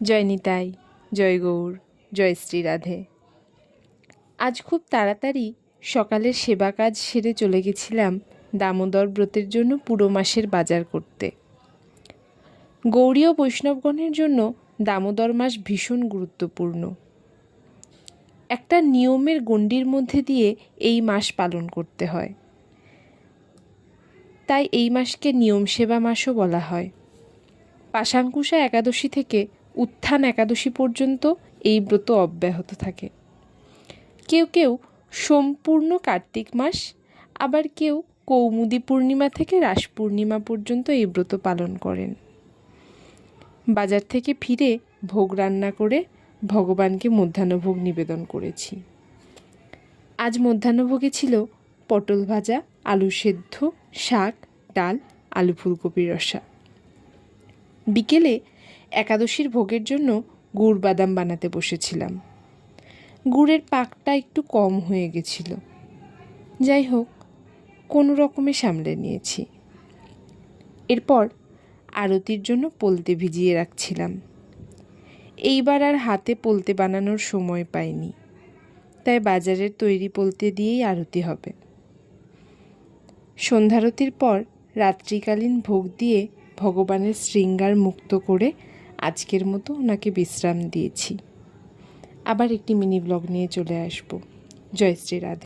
জয় নিতাই, জয় গৌর, জয় শ্রী রাধে। আজ খুব তাড়াতাড়ি সকালের সেবা কাজ সেরে চলে গেছিলাম দামোদর ব্রতের জন্য পুরো মাসের বাজার করতে। গৌড়ীয় বৈষ্ণবগণের জন্য দামোদর মাস ভীষণ গুরুত্বপূর্ণ। একটা নিয়মের গণ্ডির মধ্যে দিয়ে এই মাস পালন করতে হয়, তাই এই মাসকে নিয়ম সেবা মাসও বলা হয়। পাশাঙ্কুশা একাদশী থেকে উত্থান একাদশী পর্যন্ত এই ব্রত অব্যাহত থাকে। কেউ কেউ সম্পূর্ণ কার্তিক মাস, আবার কেউ কৌমুদী পূর্ণিমা থেকে রাস পূর্ণিমা পর্যন্ত এই ব্রত পালন করেন। বাজার থেকে ফিরে ভোগ রান্না করে ভগবানকে মধ্যাহ্নভোগ নিবেদন করেছি। আজ মধ্যাহ্নভোগে ছিল পটল ভাজা, আলু সেদ্ধ, শাক, ডাল, আলু ফুলকপির রসা। বিকেলে একাদশীর ভোগের জন্য গুড় বাদাম বানাতে বসেছিলাম। গুড়ের পাকটা একটু কম হয়ে গেছিল, যাই হোক কোনো রকমে সামলে নিয়েছি। এরপর আরতির জন্য পোলতে ভিজিয়ে রাখছিলাম। এইবার আর হাতে পোলতে বানানোর সময় পাইনি, তাই বাজারের তৈরি পোলতে দিয়েই আরতি হবে। সন্ধ্যারতির পর রাত্রিকালীন ভোগ দিয়ে ভগবানের শৃঙ্গার মুক্ত করে আজকের মতো ওনাকে বিশ্রাম দিয়েছি। আবার একটি মিনি ব্লগ নিয়ে চলে আসব। জয় শ্রী রাধে।